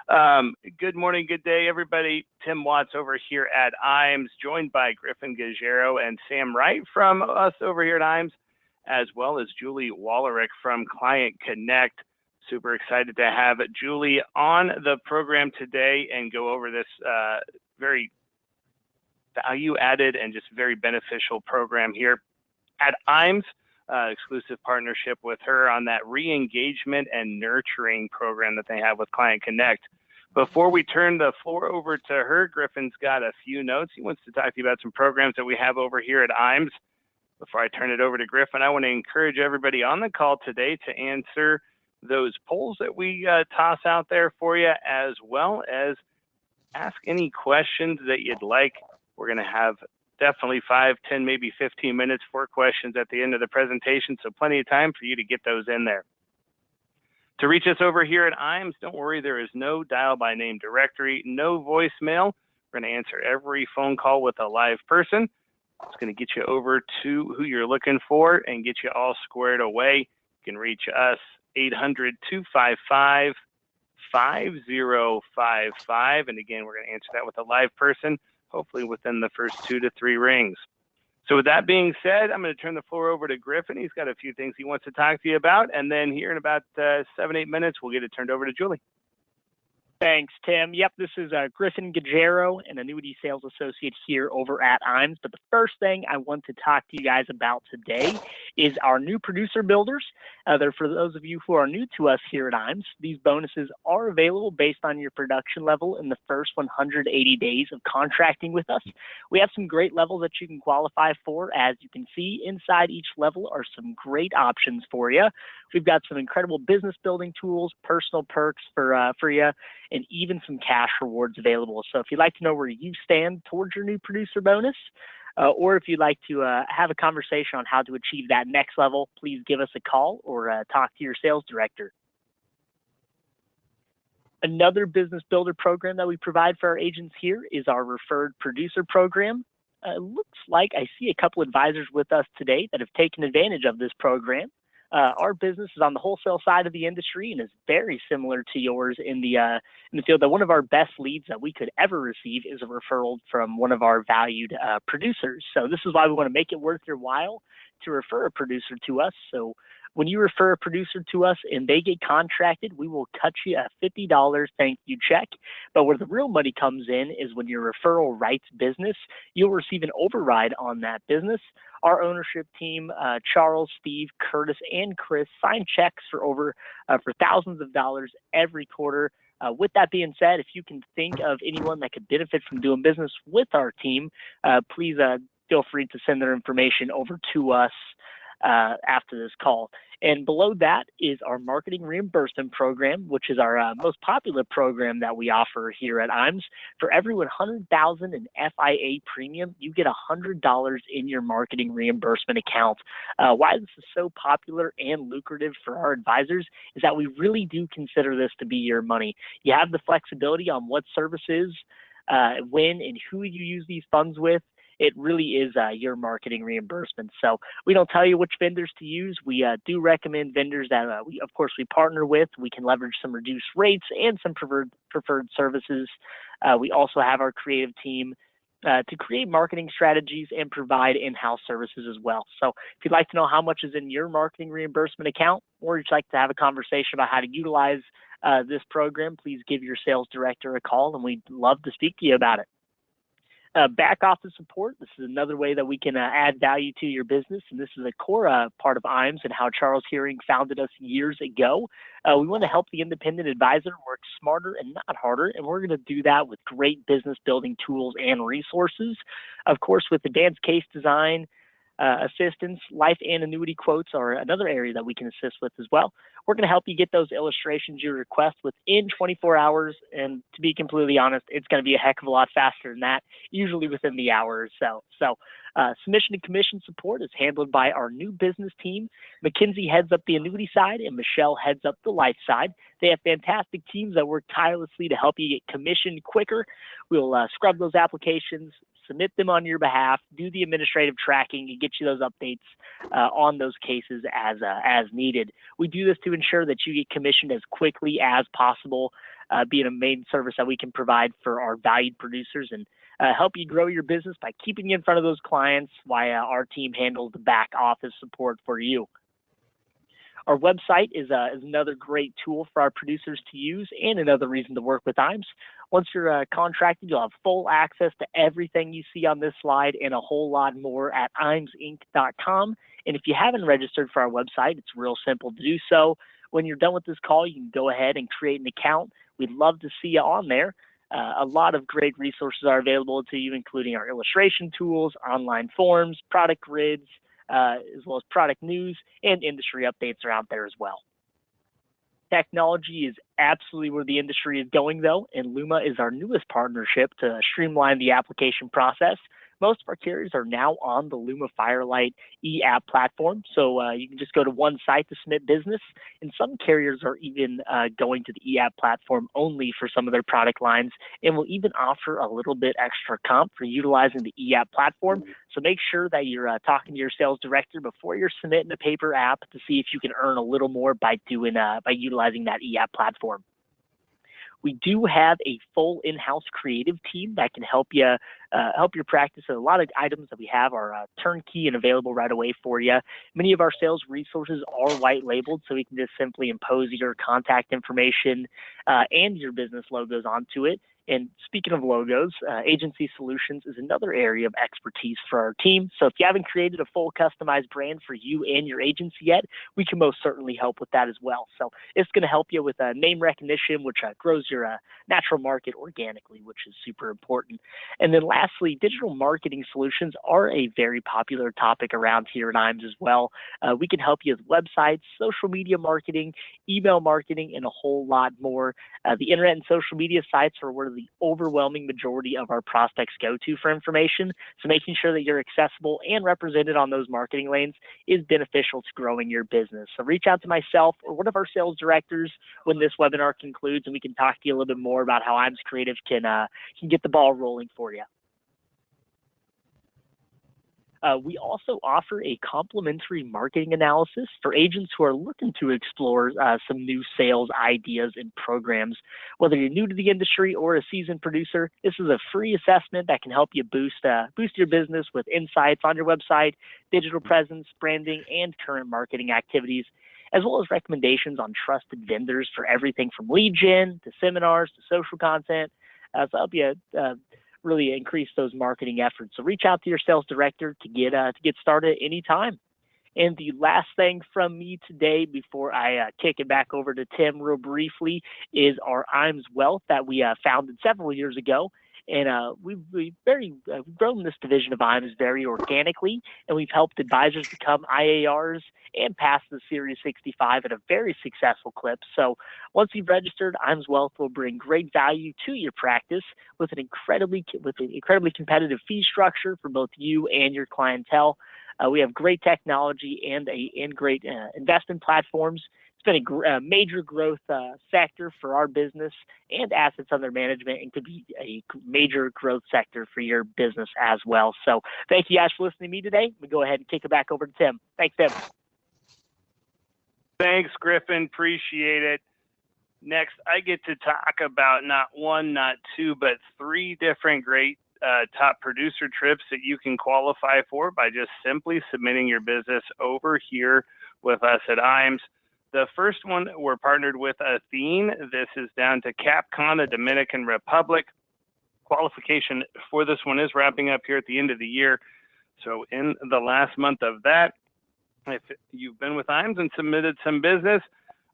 Good morning, good day, everybody. Tim Watts over here at IAMS, joined by Griffin Gajero and Sam Wright from us over here at IAMS, as well as Julie Wallerick from Client Connect. Super excited to have Julie on the program today and go over this very value-added and just very beneficial program here at IAMS. Exclusive partnership with her on that re-engagement and nurturing program that they have with Client Connect. Before we turn the floor over to her, Griffin's got a few notes. He wants to talk to you about some programs that we have over here at IAMS. Before I turn it over to Griffin, I want to encourage everybody on the call today to answer those polls that we toss out there for you, as well as ask any questions that you'd like. We're going to have definitely 5, 10, maybe 15 minutes for questions at the end of the presentation, so plenty of time for you to get those in there. To reach us over here at IAMS, don't worry, there is no dial by name directory, no voicemail. We're going to answer every phone call with a live person. It's going to get you over to who you're looking for and get you all squared away. You can reach us 800-255-5055. And again, we're going to answer that with a live person, hopefully within the first 2 to 3 rings. So with that being said, I'm going to turn the floor over to Griffin. He's got a few things he wants to talk to you about. And then here in about 7-8 minutes, we'll get it turned over to Julie. Thanks, Tim. Yep, this is Griffin Gajero, an annuity sales associate here over at IAMS. But the first thing I want to talk to you guys about today is our new producer builders. They're for those of you who are new to us here at IAMS. These bonuses are available based on your production level in the first 180 days of contracting with us. We have some great levels that you can qualify for. As you can see, inside each level are some great options for you. We've got some incredible business building tools, personal perks for you, and even some cash rewards available. So if you'd like to know where you stand towards your new producer bonus, or if you'd like to have a conversation on how to achieve that next level, please give us a call or talk to your sales director. Another business builder program that we provide for our agents here is our referred producer program. It looks like I see a couple advisors with us today that have taken advantage of this program. Our business is on the wholesale side of the industry and is very similar to yours in the field that one of our best leads that we could ever receive is a referral from one of our valued producers. So this is why we want to make it worth your while to refer a producer to us. So when you refer a producer to us and they get contracted, we will cut you a $50 thank you check. But where the real money comes in is when your referral writes business, you'll receive an override on that business. Our ownership team, Charles, Steve, Curtis, and Chris, sign checks for thousands of dollars every quarter. With that being said, if you can think of anyone that could benefit from doing business with our team, please feel free to send their information over to us after this call. And below that is our marketing reimbursement program, which is our most popular program that we offer here at IAMS. For every $100,000 in FIA premium, you get $100 in your marketing reimbursement account. Why this is so popular and lucrative for our advisors is that we really do consider this to be your money. You have the flexibility on what services, when and who you use these funds with. It really is your marketing reimbursement. So we don't tell you which vendors to use. We do recommend vendors that we partner with. We can leverage some reduced rates and some preferred services. We also have our creative team to create marketing strategies and provide in-house services as well. So if you'd like to know how much is in your marketing reimbursement account, or you'd like to have a conversation about how to utilize this program, please give your sales director a call, and we'd love to speak to you about it. Back office support. This is another way that we can add value to your business, and this is a core part of IAMS and how Charles Hearing founded us years ago. We want to help the independent advisor work smarter and not harder, and we're going to do that with great business building tools and resources. Of course, with advanced case design, assistance, life and annuity quotes are another area that we can assist with as well. We're going to help you get those illustrations you request within 24 hours. And to be completely honest, it's going to be a heck of a lot faster than that, usually within the hour or so. So submission and commission support is handled by our new business team. Mackenzie heads up the annuity side and Michelle heads up the life side. They have fantastic teams that work tirelessly to help you get commissioned quicker. We'll scrub those applications, submit them on your behalf, do the administrative tracking, and get you those updates on those cases as needed. We do this to ensure that you get commissioned as quickly as possible. being a main service that we can provide for our valued producers and help you grow your business by keeping you in front of those clients while our team handles the back office support for you. Our website is another great tool for our producers to use and another reason to work with IAMS. Once you're contracted, you'll have full access to everything you see on this slide and a whole lot more at IAMSinc.com. And if you haven't registered for our website, it's real simple to do so. When you're done with this call, you can go ahead and create an account. We'd love to see you on there. A lot of great resources are available to you, including our illustration tools, online forms, product grids, as well as product news and industry updates are out there as well. Technology is absolutely where the industry is going, though, and Luma is our newest partnership to streamline the application process. Most of our carriers are now on the Luma Firelight e-app platform, so you can just go to one site to submit business, and some carriers are even going to the e-app platform only for some of their product lines, and will even offer a little bit extra comp for utilizing the e-app platform. So make sure that you're talking to your sales director before you're submitting a paper app to see if you can earn a little more by utilizing that e-app platform. We do have a full in-house creative team that can help you help your practice. A lot of items that we have are turnkey and available right away for you. Many of our sales resources are white labeled, so we can just simply impose your contact information and your business logos onto it. And speaking of logos, agency solutions is another area of expertise for our team. So if you haven't created a full customized brand for you and your agency yet, we can most certainly help with that as well. So it's going to help you with name recognition, which grows your natural market organically, which is super important. And then lastly, digital marketing solutions are a very popular topic around here at IAMS as well. We can help you with websites, social media marketing, email marketing, and a whole lot more. The internet and social media sites are where the overwhelming majority of our prospects go to for information. So making sure that you're accessible and represented on those marketing lanes is beneficial to growing your business. So reach out to myself or one of our sales directors when this webinar concludes, and we can talk to you a little bit more about how IAMS Creative can get the ball rolling for you. We also offer a complimentary marketing analysis for agents who are looking to explore some new sales ideas and programs. Whether you're new to the industry or a seasoned producer, this is a free assessment that can help you boost your business with insights on your website, digital presence, branding, and current marketing activities, as well as recommendations on trusted vendors for everything from lead gen to seminars to social content. So help you really increase those marketing efforts. So reach out to your sales director to get started anytime. And the last thing from me today before I kick it back over to Tim real briefly is our IAMS Wealth that we founded several years ago. And we've grown this division of IAMS very organically, and we've helped advisors become IARs and pass the Series 65 at a very successful clip. So once you've registered, IAMS Wealth will bring great value to your practice with an incredibly competitive fee structure for both you and your clientele. We have great technology and great investment platforms. It's been a major growth sector for our business and assets under management, and could be a major growth sector for your business as well. So thank you guys for listening to me today. We go ahead and kick it back over to Tim. Thanks, Tim. Thanks, Griffin. Appreciate it. Next, I get to talk about not one, not two, but three different great top producer trips that you can qualify for by just simply submitting your business over here with us at IAMS. The first one, we're partnered with Athene. This is down to Capcom, the Dominican Republic. Qualification for this one is wrapping up here at the end of the year. So in the last month of that, if you've been with IAMS and submitted some business,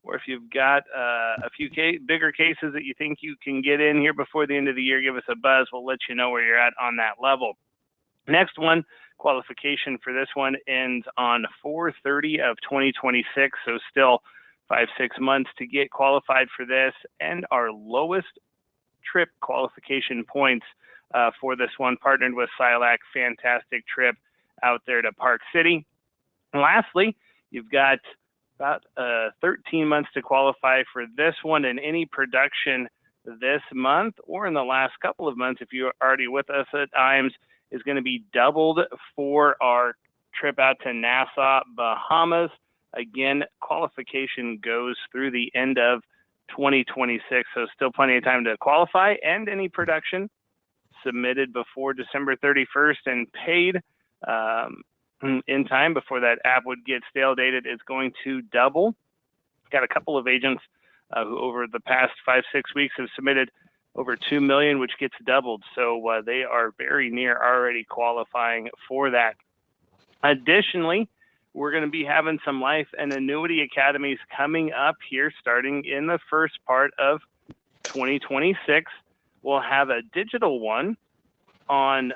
or if you've got a few bigger cases that you think you can get in here before the end of the year, give us a buzz. We'll let you know where you're at on that level. Next one, qualification for this one ends on 4/30 of 2026, so still 5-6 months to get qualified for this, and our lowest trip qualification points for this one, partnered with Silac. Fantastic trip out there to Park City. And lastly, you've got about 13 months to qualify for this one, and any production this month or in the last couple of months, if you're already with us at IAMS, is going to be doubled for our trip out to Nassau, Bahamas. Again, qualification goes through the end of 2026. So still plenty of time to qualify, and any production submitted before December 31st and paid in time before that app would get stale dated is going to double. Got a couple of agents who over the past 5-6 weeks have submitted over 2 million, which gets doubled. So they are very near already qualifying for that. Additionally, we're going to be having some life and annuity academies coming up here starting in the first part of 2026. We'll have a digital one on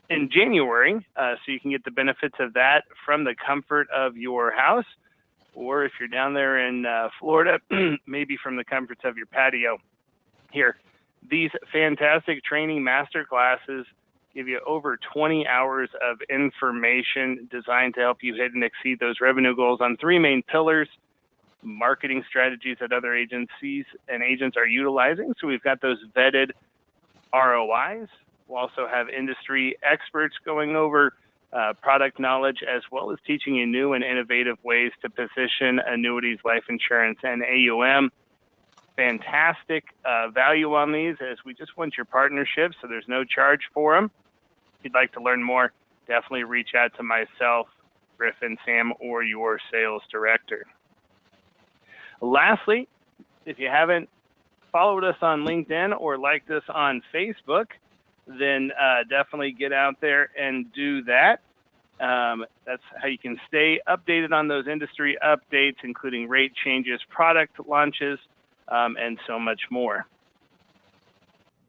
in January, so you can get the benefits of that from the comfort of your house, or if you're down there in Florida, maybe from the comforts of your patio. Here, these fantastic training master classes give you over 20 hours of information designed to help you hit and exceed those revenue goals on 3 main pillars: marketing strategies that other agencies and agents are utilizing. So we've got those vetted ROIs. We'll also have industry experts going over product knowledge, as well as teaching you new and innovative ways to position annuities, life insurance, and AUM. Fantastic value on these, as we just want your partnership, so there's no charge for them. If you'd like to learn more, definitely reach out to myself, Griffin, Sam, or your sales director. Lastly, if you haven't followed us on LinkedIn or liked us on Facebook, then definitely get out there and do that. That's how you can stay updated on those industry updates, including rate changes, product launches, and so much more.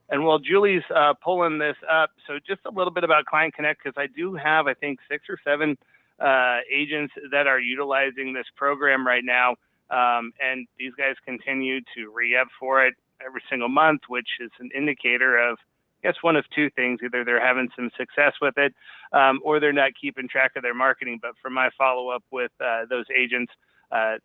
And while Julie's pulling this up, so just a little bit about Client Connect, because I do have, I think, 6 or 7 agents that are utilizing this program right now. And these guys continue to re-up for it every single month, which is an indicator of, I guess, one of 2 things. Either they're having some success with it, or they're not keeping track of their marketing. But from my follow-up with those agents,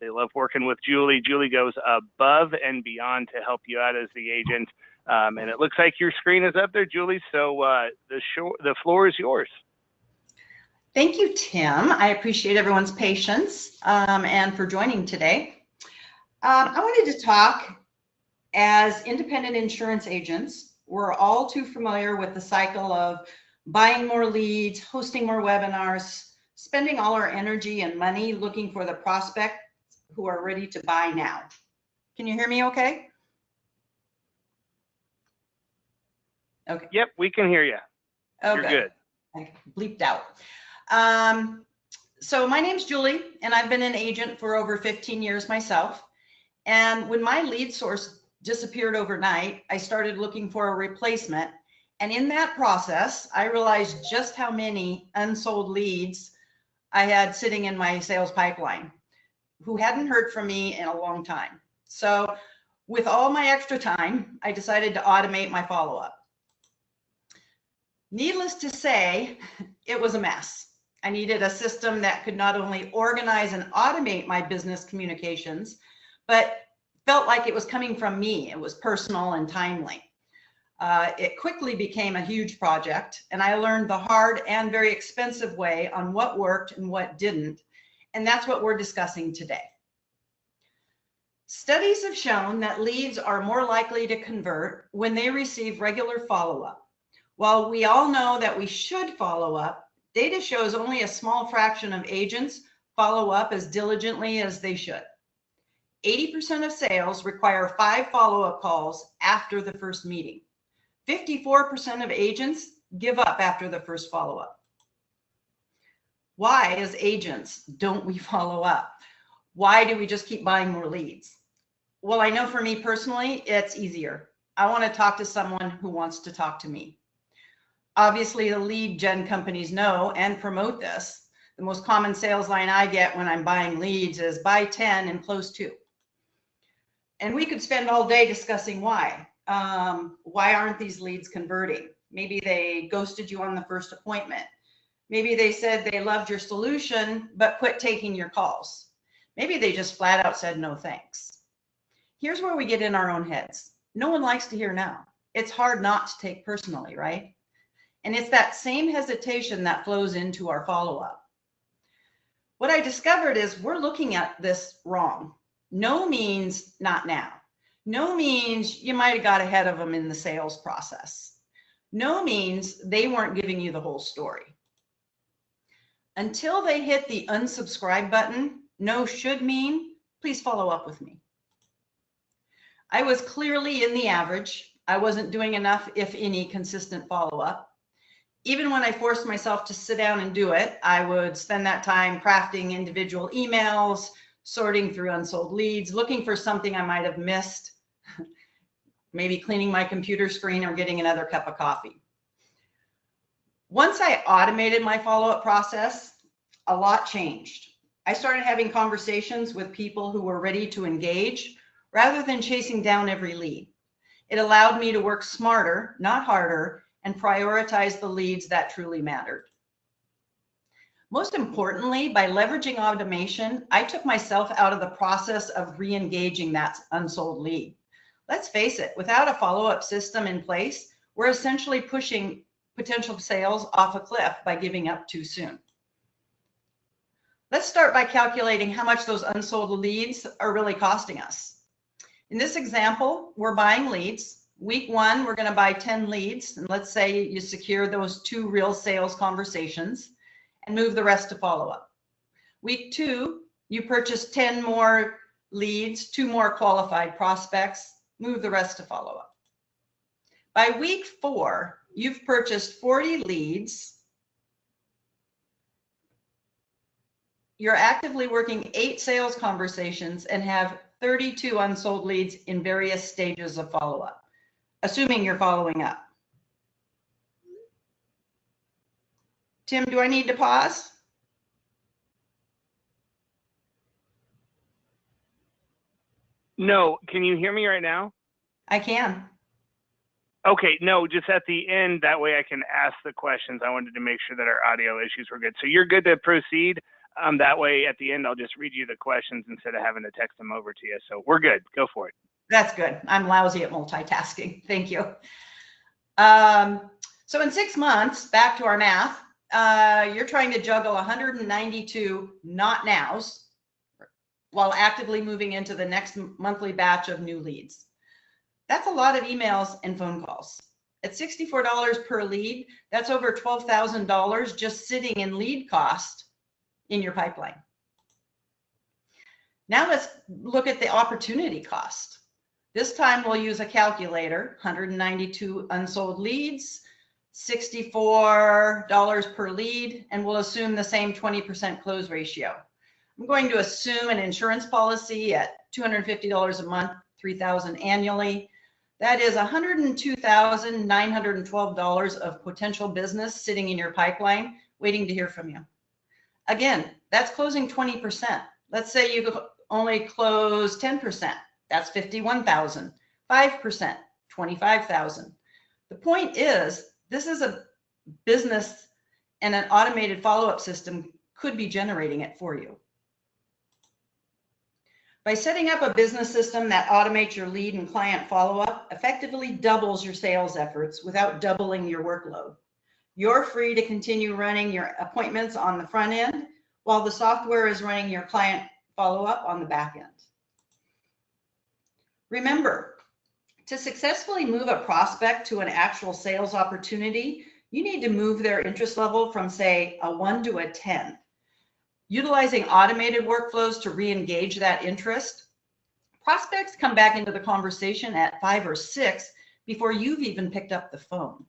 they love working with Julie. Julie goes above and beyond to help you out as the agent. And it looks like your screen is up there, Julie. So the floor is yours. Thank you, Tim. I appreciate everyone's patience and for joining today. I wanted to talk, as independent insurance agents, we're all too familiar with the cycle of buying more leads, hosting more webinars, spending all our energy and money looking for the prospect who are ready to buy now. Can you hear me okay? Okay. Yep, we can hear you. Oh, You're good. I bleeped out. So my name's Julie, and I've been an agent for over 15 years myself. And when my lead source disappeared overnight, I started looking for a replacement. And in that process, I realized just how many unsold leads I had sitting in my sales pipeline who hadn't heard from me in a long time. So with all my extra time, I decided to automate my follow-up. Needless to say, it was a mess. I needed a system that could not only organize and automate my business communications, but felt like it was coming from me. It was personal and timely. It quickly became a huge project, and I learned the hard and very expensive way on what worked and what didn't, and that's what we're discussing today. Studies have shown that leads are more likely to convert when they receive regular follow-up. While we all know that we should follow up, data shows only a small fraction of agents follow up as diligently as they should. 80% of sales require 5 follow-up calls after the first meeting. 54% of agents give up after the first follow-up. Why, as agents, don't we follow up? Why do we just keep buying more leads? Well, I know for me personally, it's easier. I want to talk to someone who wants to talk to me. Obviously, the lead gen companies know and promote this. The most common sales line I get when I'm buying leads is buy 10 and close 2. And we could spend all day discussing why. Why aren't these leads converting? Maybe they ghosted you on the first appointment. Maybe they said they loved your solution, but quit taking your calls. Maybe they just flat out said no thanks. Here's where we get in our own heads. No one likes to hear no. It's hard not to take personally, right? And it's that same hesitation that flows into our follow-up. What I discovered is we're looking at this wrong. No means not now. No means you might have got ahead of them in the sales process. No means they weren't giving you the whole story. Until they hit the unsubscribe button, no should mean, please follow up with me. I was clearly in the average. I wasn't doing enough, if any, consistent follow-up. Even when I forced myself to sit down and do it, I would spend that time crafting individual emails, sorting through unsold leads, looking for something I might have missed, maybe cleaning my computer screen or getting another cup of coffee. Once I automated my follow-up process, a lot changed. I started having conversations with people who were ready to engage rather than chasing down every lead. It allowed me to work smarter, not harder, and prioritize the leads that truly mattered. Most importantly, by leveraging automation, I took myself out of the process of re-engaging that unsold lead. Let's face it, without a follow-up system in place, we're essentially pushing potential sales off a cliff by giving up too soon. Let's start by calculating how much those unsold leads are really costing us. In this example, we're buying leads. Week 1, we're going to buy 10 leads. And let's say you secure those 2 real sales conversations and move the rest to follow-up. Week 2, you purchase 10 more leads, 2 more qualified prospects, move the rest to follow-up. By week 4, you've purchased 40 leads. You're actively working 8 sales conversations and have 32 unsold leads in various stages of follow-up, assuming you're following up. Tim, do I need to pause? No, can you hear me right now? I can. Okay, no, just at the end, that way I can ask the questions. I wanted to make sure that our audio issues were good. So you're good to proceed. That way at the end, I'll just read you the questions instead of having to text them over to you. So we're good. Go for it. That's good. I'm lousy at multitasking. Thank you. So in 6 months, back to our math, you're trying to juggle 192 not nows while actively moving into the next monthly batch of new leads. That's a lot of emails and phone calls. At $64 per lead, that's over $12,000 just sitting in lead cost in your pipeline. Now let's look at the opportunity cost. This time we'll use a calculator, 192 unsold leads, $64 per lead, and we'll assume the same 20% close ratio. I'm going to assume an insurance policy at $250 a month, $3,000 annually. That is $102,912 of potential business sitting in your pipeline, waiting to hear from you. Again, that's closing 20%. Let's say you only close 10%. That's $51,000. 5%, $25,000. The point is, this is a business, and an automated follow-up system could be generating it for you. By setting up a business system that automates your lead and client follow-up, effectively doubles your sales efforts without doubling your workload. You're free to continue running your appointments on the front end while the software is running your client follow-up on the back end. Remember, to successfully move a prospect to an actual sales opportunity, you need to move their interest level from, say, a 1 to a 10. Utilizing automated workflows to re-engage that interest, prospects come back into the conversation at 5 or 6 before you've even picked up the phone.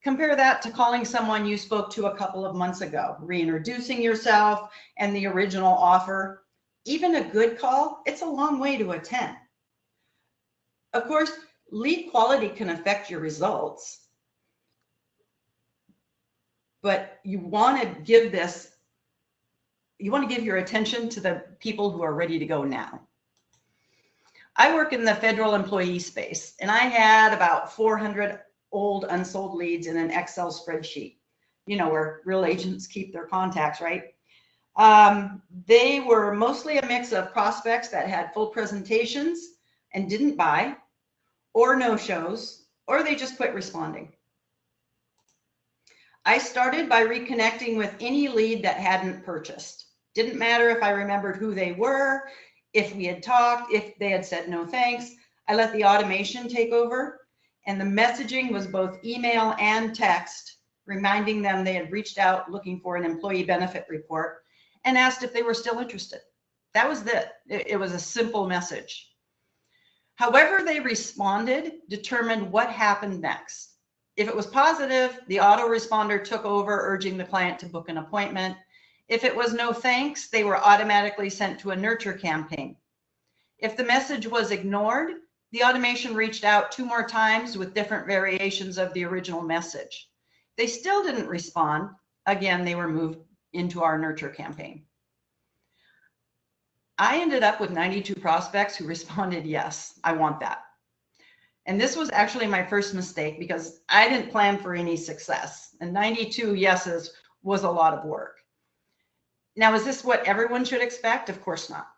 Compare that to calling someone you spoke to a couple of months ago, reintroducing yourself and the original offer. Even a good call, it's a long way to a 10. Of course, lead quality can affect your results, but you want to give your attention to the people who are ready to go now. I work in the federal employee space, and I had about 400 old unsold leads in an Excel spreadsheet, you know, where real agents keep their contacts, right? They were mostly a mix of prospects that had full presentations and didn't buy, or no-shows, or they just quit responding. I started by reconnecting with any lead that hadn't purchased. Didn't matter if I remembered who they were. If we had talked, if they had said no thanks, I let the automation take over, and the messaging was both email and text, reminding them they had reached out looking for an employee benefit report and asked if they were still interested. That was it. It was a simple message. However they responded determined what happened next. If it was positive, the autoresponder took over, urging the client to book an appointment. If it was no thanks, they were automatically sent to a nurture campaign. If the message was ignored, the automation reached out 2 more times with different variations of the original message. They still didn't respond. Again, they were moved into our nurture campaign. I ended up with 92 prospects who responded, yes, I want that. And this was actually my first mistake because I didn't plan for any success. And 92 yeses was a lot of work. Now, is this what everyone should expect? Of course not.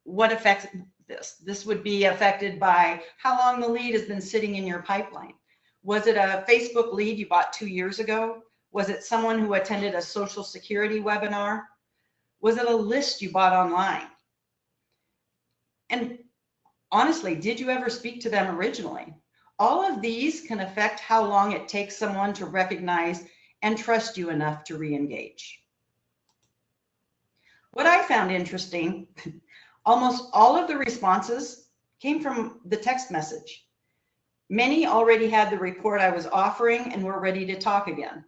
What affects this? This would be affected by how long the lead has been sitting in your pipeline. Was it a Facebook lead you bought 2 years ago? Was it someone who attended a Social Security webinar? Was it a list you bought online? And honestly, did you ever speak to them originally? All of these can affect how long it takes someone to recognize and trust you enough to re-engage. What I found interesting, almost all of the responses came from the text message. Many already had the report I was offering and were ready to talk again.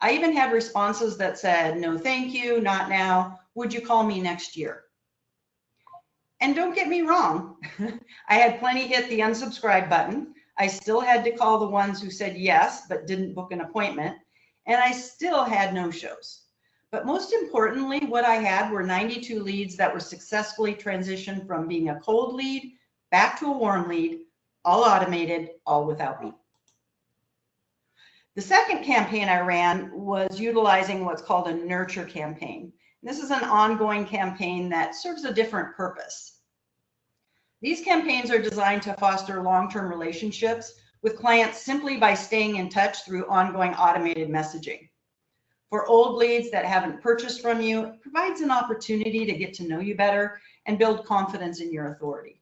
I even had responses that said, no, thank you, not now. Would you call me next year? And don't get me wrong, I had plenty hit the unsubscribe button. I still had to call the ones who said yes, but didn't book an appointment. And I still had no-shows. But most importantly, what I had were 92 leads that were successfully transitioned from being a cold lead back to a warm lead, all automated, all without me. The second campaign I ran was utilizing what's called a nurture campaign. This is an ongoing campaign that serves a different purpose. These campaigns are designed to foster long-term relationships with clients simply by staying in touch through ongoing automated messaging. For old leads that haven't purchased from you, it provides an opportunity to get to know you better and build confidence in your authority.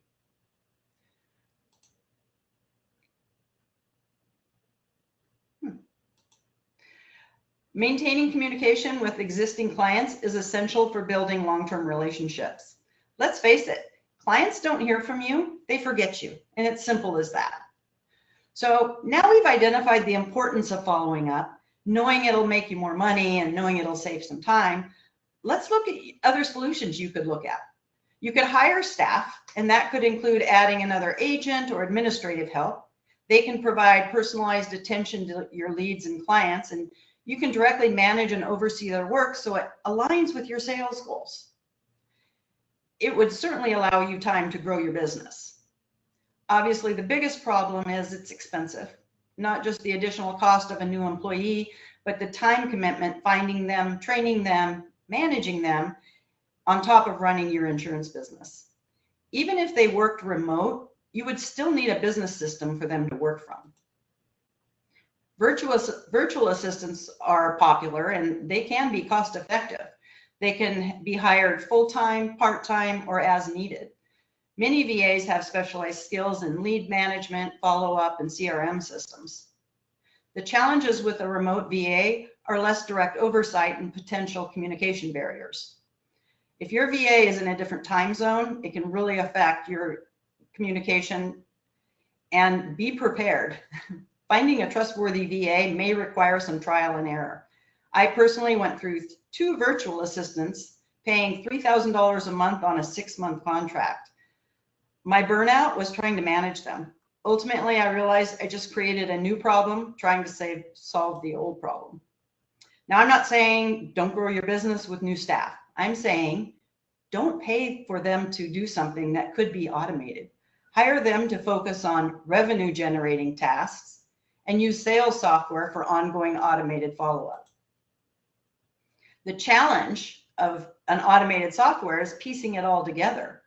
Maintaining communication with existing clients is essential for building long-term relationships. Let's face it, clients don't hear from you, they forget you, and it's simple as that. So now we've identified the importance of following up, knowing it'll make you more money and knowing it'll save some time. Let's look at other solutions you could look at. You could hire staff, and that could include adding another agent or administrative help. They can provide personalized attention to your leads and clients, and you can directly manage and oversee their work so it aligns with your sales goals. It would certainly allow you time to grow your business. Obviously, the biggest problem is it's expensive. Not just the additional cost of a new employee, but the time commitment, finding them, training them, managing them, on top of running your insurance business. Even if they worked remote, you would still need a business system for them to work from. Virtual assistants are popular and they can be cost effective. They can be hired full-time, part-time, or as needed. Many VAs have specialized skills in lead management, follow-up, and CRM systems. The challenges with a remote VA are less direct oversight and potential communication barriers. If your VA is in a different time zone, it can really affect your communication, and be prepared. Finding a trustworthy VA may require some trial and error. I personally went through 2 virtual assistants, paying $3,000 a month on a 6-month contract. My burnout was trying to manage them. Ultimately, I realized I just created a new problem trying to solve the old problem. Now, I'm not saying don't grow your business with new staff. I'm saying don't pay for them to do something that could be automated. Hire them to focus on revenue generating tasks and use sales software for ongoing automated follow-up. The challenge of an automated software is piecing it all together.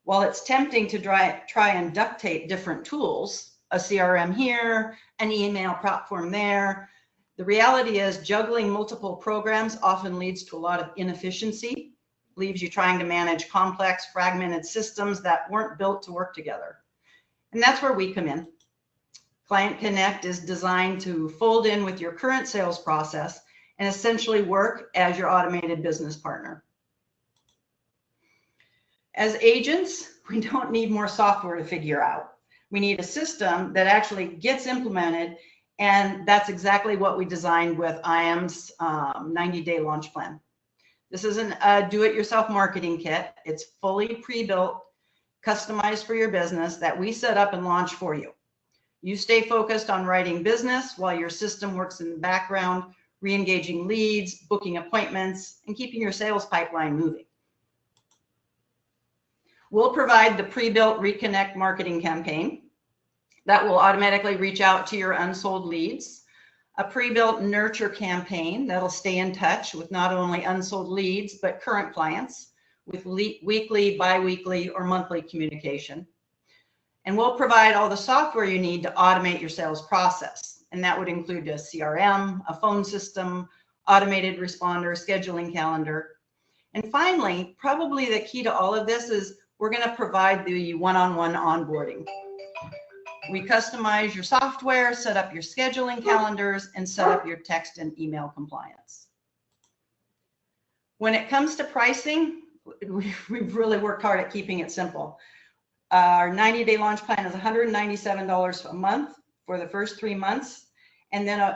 While it's tempting to try and duct tape different tools, a CRM here, an email platform there, the reality is juggling multiple programs often leads to a lot of inefficiency leaves you trying to manage complex, fragmented systems that weren't built to work together. And that's where we come in. Client Connect is designed to fold in with your current sales process and essentially work as your automated business partner. As agents, we don't need more software to figure out. We need a system that actually gets implemented, and that's exactly what we designed with IAM's 90-day launch plan. This isn't a do-it-yourself marketing kit. It's fully pre-built, customized for your business that we set up and launch for you. You stay focused on writing business while your system works in the background, re-engaging leads, booking appointments, and keeping your sales pipeline moving. We'll provide the pre-built Reconnect marketing campaign that will automatically reach out to your unsold leads, a pre-built nurture campaign that'll stay in touch with not only unsold leads, but current clients with weekly, bi-weekly, or monthly communication. And we'll provide all the software you need to automate your sales process. And that would include a CRM, a phone system, automated responder, scheduling calendar. And finally, probably the key to all of this is we're going to provide the one-on-one onboarding. We customize your software, set up your scheduling calendars, and set up your text and email compliance. When it comes to pricing, we've really worked hard at keeping it simple. Our 90-day launch plan is $197 a month for the first 3 months, and then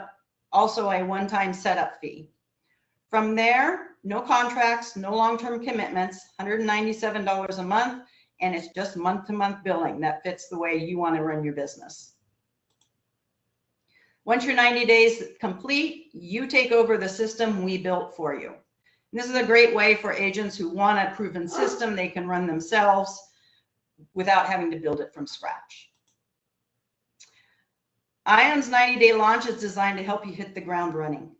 also a one-time setup fee. From there, no contracts, no long-term commitments, $197 a month, and it's just month-to-month billing that fits the way you want to run your business. Once your 90 days complete, you take over the system we built for you. And this is a great way for agents who want a proven system they can run themselves without having to build it from scratch. IAM's 90-day launch is designed to help you hit the ground running.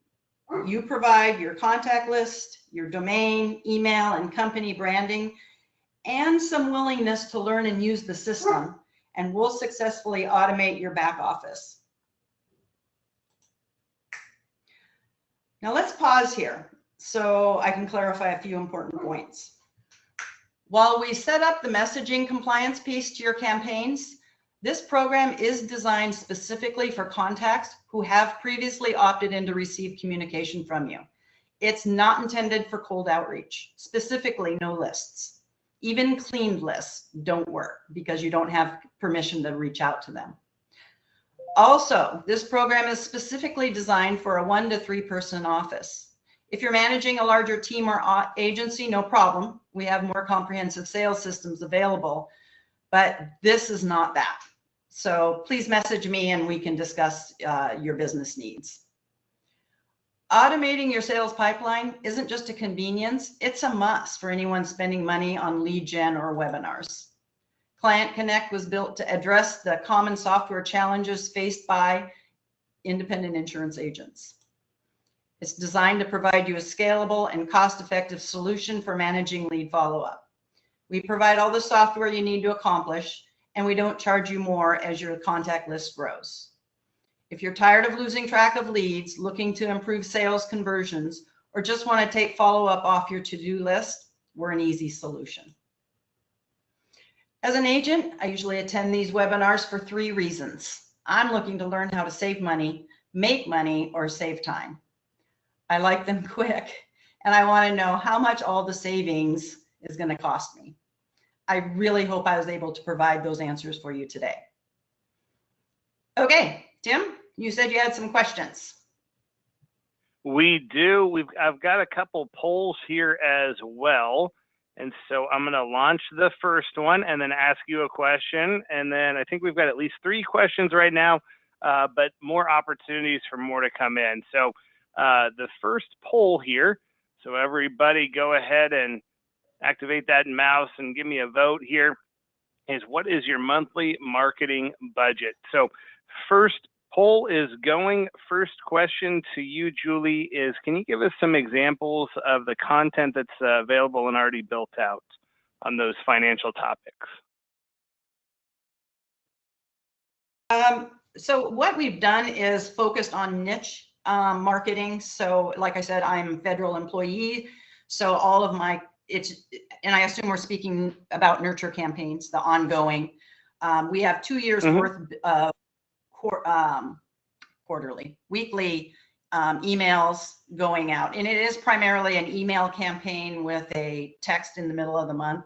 You provide your contact list, your domain, email, and company branding, and some willingness to learn and use the system, and we'll successfully automate your back office. Now let's pause here so I can clarify a few important points. While we set up the messaging compliance piece to your campaigns, this program is designed specifically for contacts who have previously opted in to receive communication from you. It's not intended for cold outreach, specifically no lists. Even cleaned lists don't work because you don't have permission to reach out to them. Also, this program is specifically designed for a 1 to 3 person office. If you're managing a larger team or agency, no problem. We have more comprehensive sales systems available, but this is not that. So please message me and we can discuss your business needs. Automating your sales pipeline isn't just a convenience, it's a must for anyone spending money on lead gen or webinars. Client Connect was built to address the common software challenges faced by independent insurance agents. It's designed to provide you a scalable and cost-effective solution for managing lead follow-up. We provide all the software you need to accomplish, and we don't charge you more as your contact list grows. If you're tired of losing track of leads, looking to improve sales conversions, or just want to take follow-up off your to-do list, we're an easy solution. As an agent, I usually attend these webinars for 3 reasons. I'm looking to learn how to save money, make money, or save time. I like them quick, and I want to know how much all the savings is going to cost me. I really hope I was able to provide those answers for you today. Okay, Tim, you said you had some questions. We do. I've got a couple polls here as well. And so I'm going to launch the first one and then ask you a question. And then I think we've got at least 3 questions right now, but more opportunities for more to come in. So the first poll here, so everybody go ahead and activate that mouse and give me a vote here, is what is your monthly marketing budget? So first poll is going. First question to you, Julie, is can you give us some examples of the content that's available and already built out on those financial topics? So what we've done is focused on niche marketing. So like I said, I'm a federal employee. So all of my and I assume we're speaking about nurture campaigns, the ongoing. We have 2 years worth of weekly emails going out. And it is primarily an email campaign with a text in the middle of the month.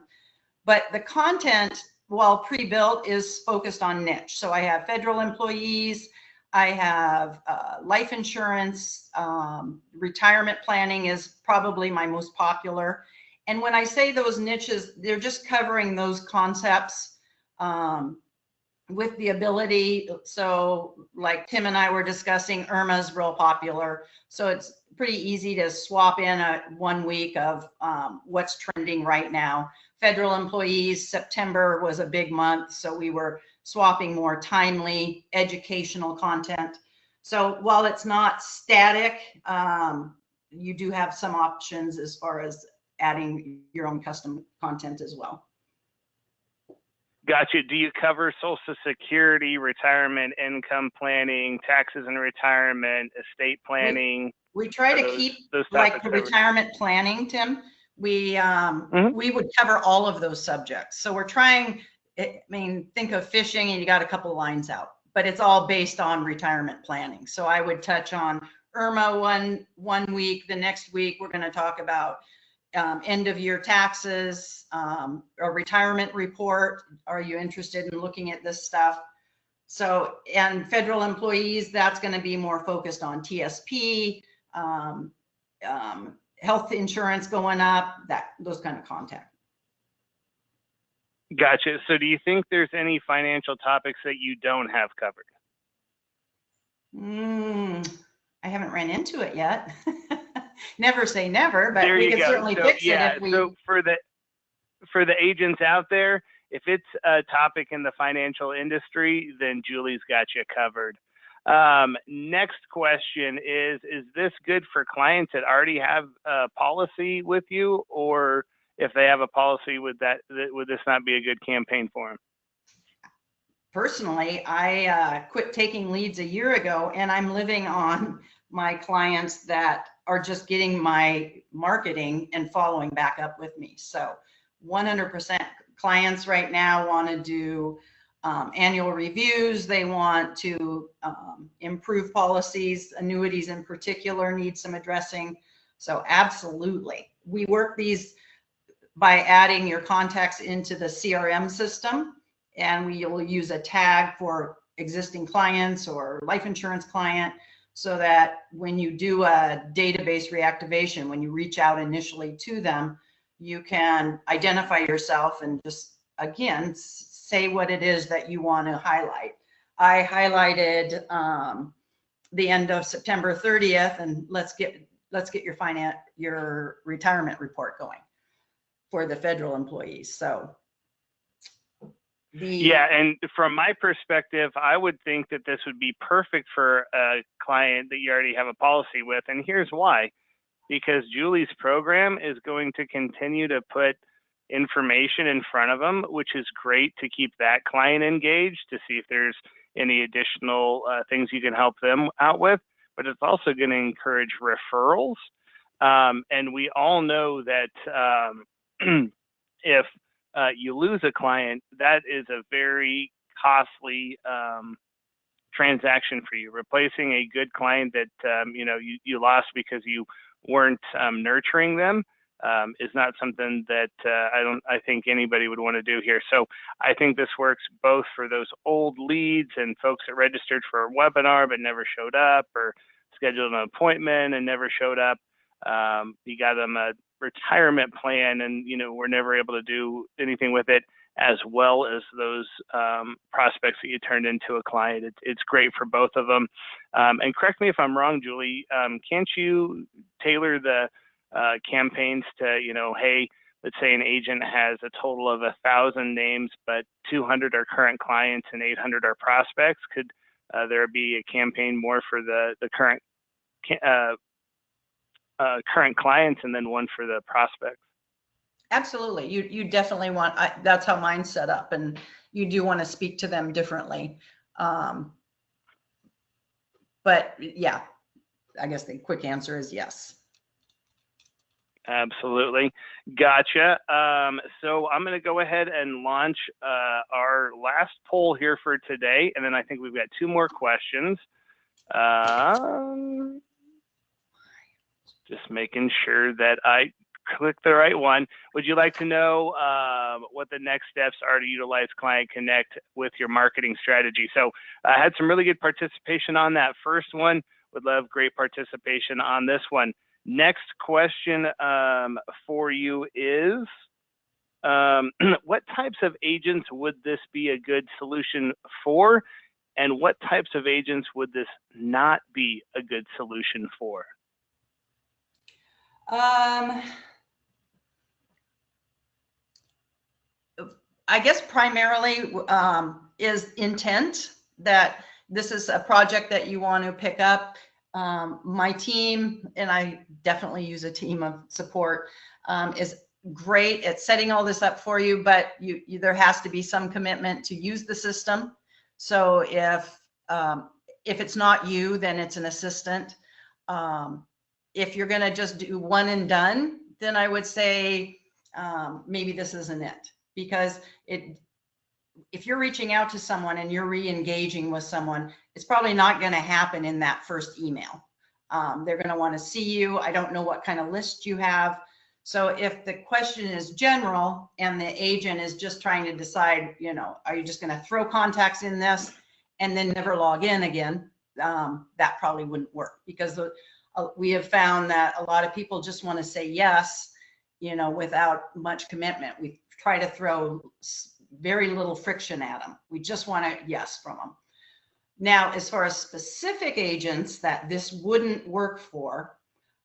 But the content, while pre-built, is focused on niche. So I have federal employees, I have life insurance, retirement planning is probably my most popular. And when I say those niches, they're just covering those concepts with the ability. So like Tim and I were discussing, Irma's real popular. So it's pretty easy to swap in 1 week of what's trending right now. Federal employees, September was a big month. So we were swapping more timely educational content. So while it's not static, you do have some options as far as adding your own custom content as well. Gotcha. Do you cover Social Security, retirement, income planning, taxes and retirement, estate planning? We try to keep like the retirement planning, Tim. We would cover all of those subjects. So we're trying, I mean, think of fishing and you got a couple lines out, but it's all based on retirement planning. So I would touch on Irma one week. The next week, we're going to talk about end of year taxes, a retirement report. Are you interested in looking at this stuff? So, and federal employees, that's going to be more focused on TSP, health insurance going up, those kind of content. Gotcha. So do you think there's any financial topics that you don't have covered? I haven't ran into it yet. Never say never, but there we you can go. certainly fix it if we. So for the agents out there, if it's a topic in the financial industry, then Julie's got you covered. Next question is this good for clients that already have a policy with you, or if they have a policy, would this not be a good campaign for them? Personally, I quit taking leads a year ago, and I'm living on my clients that are just getting my marketing and following back up with me. So 100% clients right now want to do annual reviews. They want to improve policies. Annuities in particular need some addressing. So absolutely. We work these by adding your contacts into the CRM system, and we will use a tag for existing clients or life insurance client, so that when you do a database reactivation, when you reach out initially to them, you can identify yourself and just, again, say what it is that you want to highlight. I highlighted the end of September 30th, and let's get your retirement report going for the federal employees. So yeah, and from my perspective, I would think that this would be perfect for a client that you already have a policy with. And here's why. Because Julie's program is going to continue to put information in front of them, which is great to keep that client engaged, to see if there's any additional things you can help them out with. But it's also going to encourage referrals. And we all know that if you lose a client, that is a very costly transaction for you. Replacing a good client that you lost because you weren't nurturing them is not something that I think anybody would want to do here. So I think this works both for those old leads and folks that registered for a webinar but never showed up, or scheduled an appointment and never showed up. You got them a retirement plan and we're never able to do anything with it, as well as those prospects that you turned into a client. It's great for both of them. And correct me if I'm wrong, Julie, can't you tailor the campaigns to, hey, let's say an agent has a total of 1,000 names, but 200 are current clients and 800 are prospects? Could there be a campaign more for the current clients and then one for the prospects? Absolutely. You definitely want, that's how mine's set up, and you do want to speak to them differently. But yeah, I guess the quick answer is yes. Absolutely. Gotcha. So I'm going to go ahead and launch our last poll here for today. And then I think we've got 2 more questions. Just making sure that I click the right one. Would you like to know what the next steps are to utilize Client Connect with your marketing strategy? So I had some really good participation on that first one. Would love great participation on this one. Next question for you is, what types of agents would this be a good solution for? And what types of agents would this not be a good solution for? I guess primarily is intent that this is a project that you want to pick up. My team, and I definitely use a team of support, is great at setting all this up for you, but there has to be some commitment to use the system. So if it's not you, then it's an assistant. If you're going to just do one and done, then I would say maybe this isn't it, because if you're reaching out to someone and you're re-engaging with someone, it's probably not going to happen in that first email. They're going to want to see you. I don't know what kind of list you have. So if the question is general and the agent is just trying to decide, are you just going to throw contacts in this and then never log in again, that probably wouldn't work, because we have found that a lot of people just want to say yes, without much commitment. We try to throw very little friction at them. We just want a yes from them. Now, as far as specific agents that this wouldn't work for,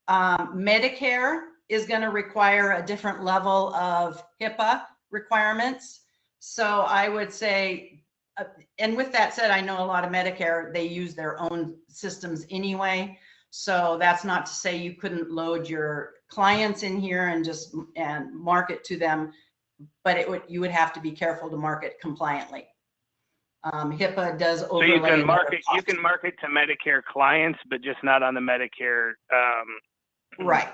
Medicare is going to require a different level of HIPAA requirements. So I would say, and with that said, I know a lot of Medicare, they use their own systems anyway. So that's not to say you couldn't load your clients in here and market to them, but you would have to be careful to market compliantly. HIPAA does overlay. So you can market to Medicare clients, but just not on the Medicare right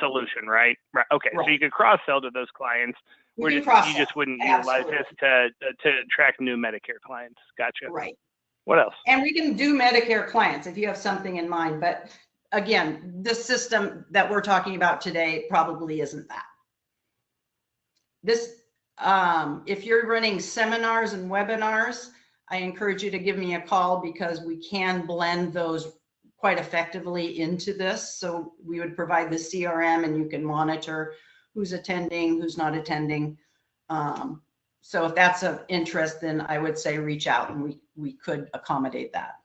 solution, right? Right. Okay. Right. So you could cross sell to those clients. You just wouldn't utilize this to attract new Medicare clients. Gotcha. Right. What else? And we can do Medicare clients if you have something in mind, but again, this system that we're talking about today probably isn't that. This, if you're running seminars and webinars, I encourage you to give me a call, because we can blend those quite effectively into this. So we would provide the CRM and you can monitor who's attending, who's not attending. So if that's of interest, then I would say reach out and we could accommodate that.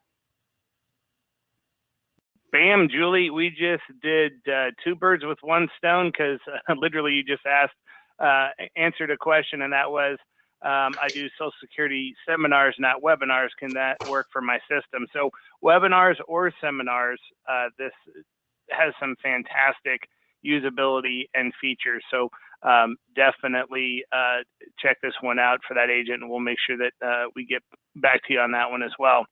Bam, Julie, we just did 2 birds with 1 stone, because literally you just answered a question, and that was, I do Social Security seminars, not webinars. Can that work for my system? So webinars or seminars, this has some fantastic usability and features. So definitely check this one out for that agent, and we'll make sure that we get back to you on that one as well.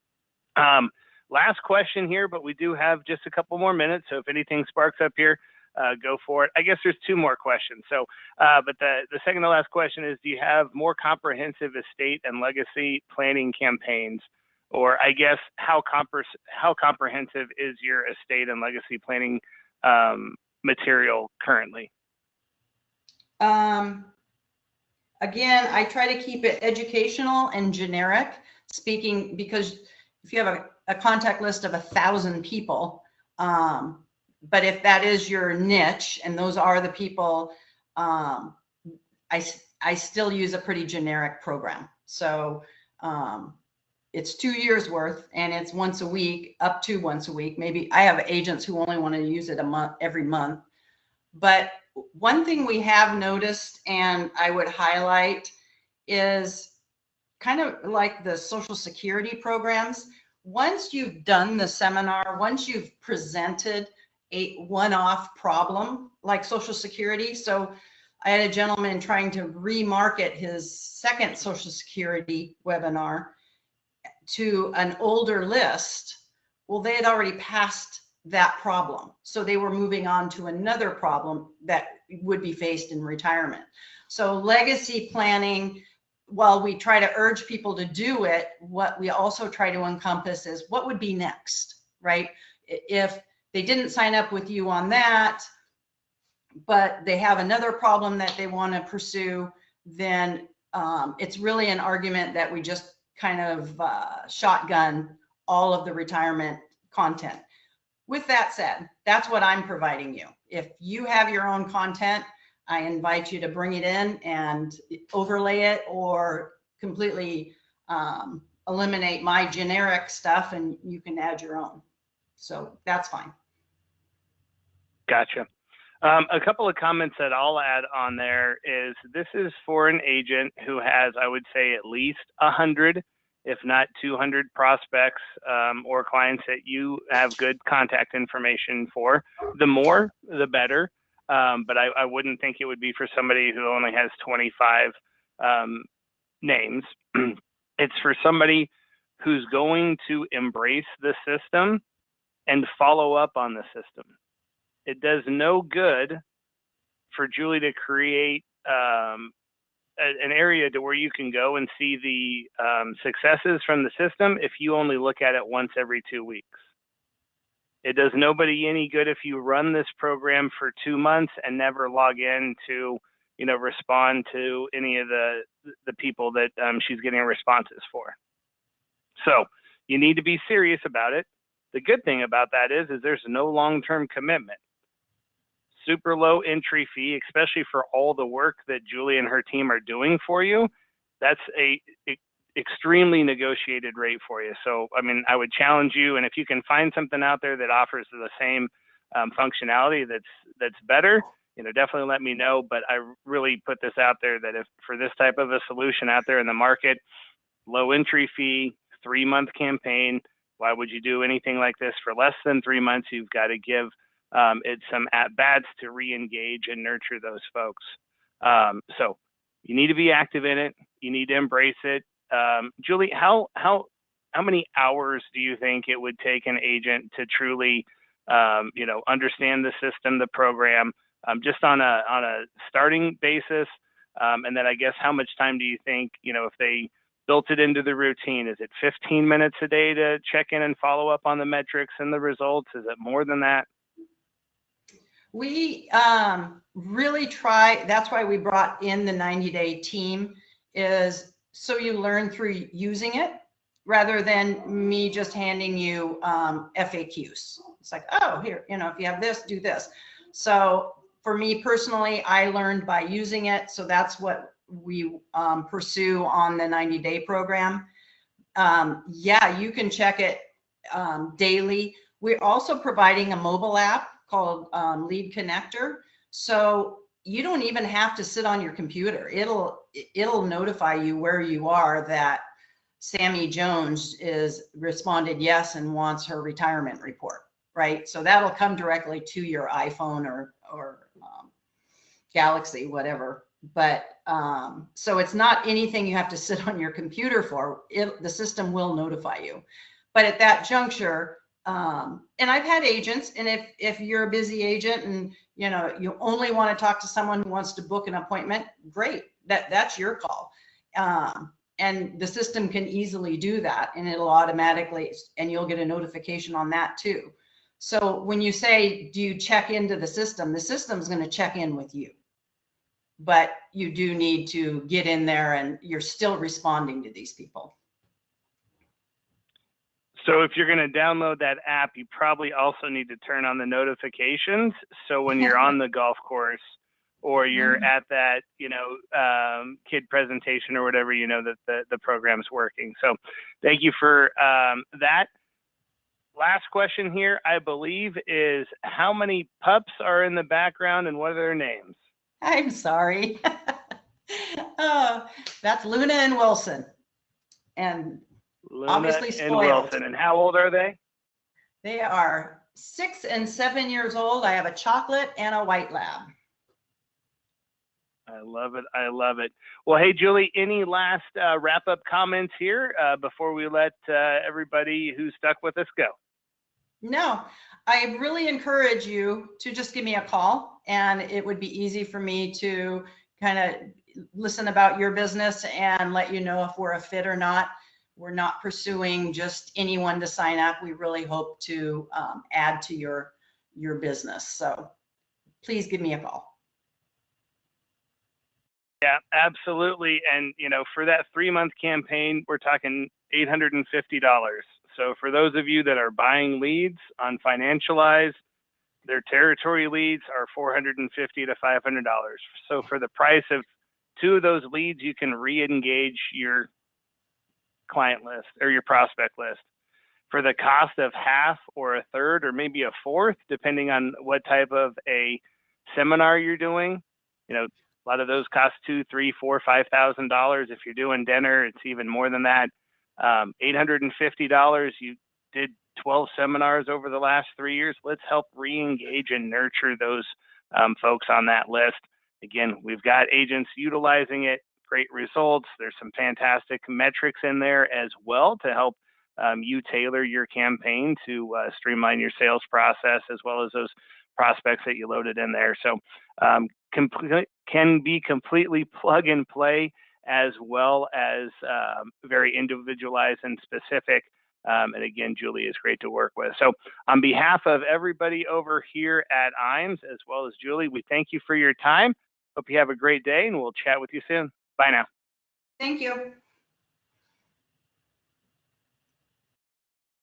Last question here, but we do have just a couple more minutes. So if anything sparks up here, go for it. I guess there's 2 more questions. So, but the second to last question is, do you have more comprehensive estate and legacy planning campaigns? Or I guess how comprehensive is your estate and legacy planning material currently? Again, I try to keep it educational and generic speaking, because if you have a contact list of 1,000 people, but if that is your niche and those are the people, I still use a pretty generic program. So it's 2 years worth, and it's once a week, up to once a week. Maybe I have agents who only want to use it every month. But one thing we have noticed, and I would highlight, is kind of like the Social Security programs. Once you've done the seminar, once you've presented a one-off problem like Social Security. So I had a gentleman trying to remarket his second Social Security webinar to an older list. Well, they had already passed that problem. So they were moving on to another problem that would be faced in retirement. So legacy planning, while we try to urge people to do it, what we also try to encompass is what would be next, right? If they didn't sign up with you on that, but they have another problem that they want to pursue, then it's really an argument that we just kind of shotgun all of the retirement content. With that said, that's what I'm providing you. If you have your own content, I invite you to bring it in and overlay it, or completely eliminate my generic stuff and you can add your own. So that's fine. Gotcha. A couple of comments that I'll add on there is this is for an agent who has, I would say, at least 100, if not 200 prospects or clients that you have good contact information for. The more, the better. But I wouldn't think it would be for somebody who only has 25 names. It's for somebody who's going to embrace the system and follow up on the system. It does no good for Julie to create an area to where you can go and see the successes from the system if you only look at it once every 2 weeks. It does nobody any good if you run this program for 2 months and never log in to, respond to any of the people that she's getting responses for. So you need to be serious about it. The good thing about that is there's no long-term commitment. Super low entry fee, especially for all the work that Julie and her team are doing for you. That's a extremely negotiated rate for you. So, I would challenge you, and if you can find something out there that offers the same functionality that's better, definitely let me know. But I really put this out there that if for this type of a solution out there in the market, low entry fee, 3-month campaign, why would you do anything like this for less than 3 months? You've got to give it some at-bats to re-engage and nurture those folks. So you need to be active in it. You need to embrace it. Julie, how many hours do you think it would take an agent to truly, understand the system, the program, just on a starting basis? And then I guess how much time do you think, if they built it into the routine, is it 15 minutes a day to check in and follow up on the metrics and the results? Is it more than that? We really try, that's why we brought in the 90-day team, is so you learn through using it rather than me just handing you FAQs. It's like, oh, here, if you have this, do this. So for me personally, I learned by using it. So that's what we pursue on the 90-day program. Yeah, you can check it daily. We're also providing a mobile app called Lead Connector. So you don't even have to sit on your computer. It'll notify you where you are that Sammy Jones is responded yes and wants her retirement report, right? So that'll come directly to your iPhone or Galaxy, whatever. But so it's not anything you have to sit on your computer for. The system will notify you. But at that juncture, and I've had agents, and if you're a busy agent and you only want to talk to someone who wants to book an appointment, great. That's your call. And the system can easily do that, and it'll automatically, and you'll get a notification on that too. So when you say, do you check into the system's going to check in with you. But you do need to get in there and you're still responding to these people. So if you're going to download that app, you probably also need to turn on the notifications. So when you're on the golf course or you're at that, kid presentation or whatever, that the program's working. So thank you for that. Last question here, I believe, is how many pups are in the background and what are their names? I'm sorry. That's Luna and Wilson. And Luna obviously spoiled. And Wilson. And how old are they? They are 6 and 7 years old. I have a chocolate and a white lab. I love it. I love it. Well, hey, Julie, any last wrap-up comments here before we let everybody who's stuck with us go? No, I really encourage you to just give me a call, and it would be easy for me to kind of listen about your business and let you know if we're a fit or not. We're not pursuing just anyone to sign up. We really hope to add to your business. So please give me a call. Yeah, absolutely. And, for that 3-month campaign, we're talking $850. So for those of you that are buying leads on Financialize, their territory leads are $450 to $500. So for the price of 2 of those leads, you can re-engage your client list or your prospect list. For the cost of half or a third or maybe a fourth, depending on what type of a seminar you're doing, a lot of those cost $2,000, $3,000, $4,000, $5,000. If you're doing dinner, it's even more than that. $850. You did 12 seminars over the last 3 years. Let's help re-engage and nurture those folks on that list. Again, we've got agents utilizing it, great results. There's some fantastic metrics in there as well to help you tailor your campaign to streamline your sales process, as well as those prospects that you loaded in there. So can be completely plug and play, as well as very individualized and specific. And again, Julie is great to work with. So on behalf of everybody over here at IAMS, as well as Julie, we thank you for your time. Hope you have a great day, and we'll chat with you soon. Bye now. Thank you.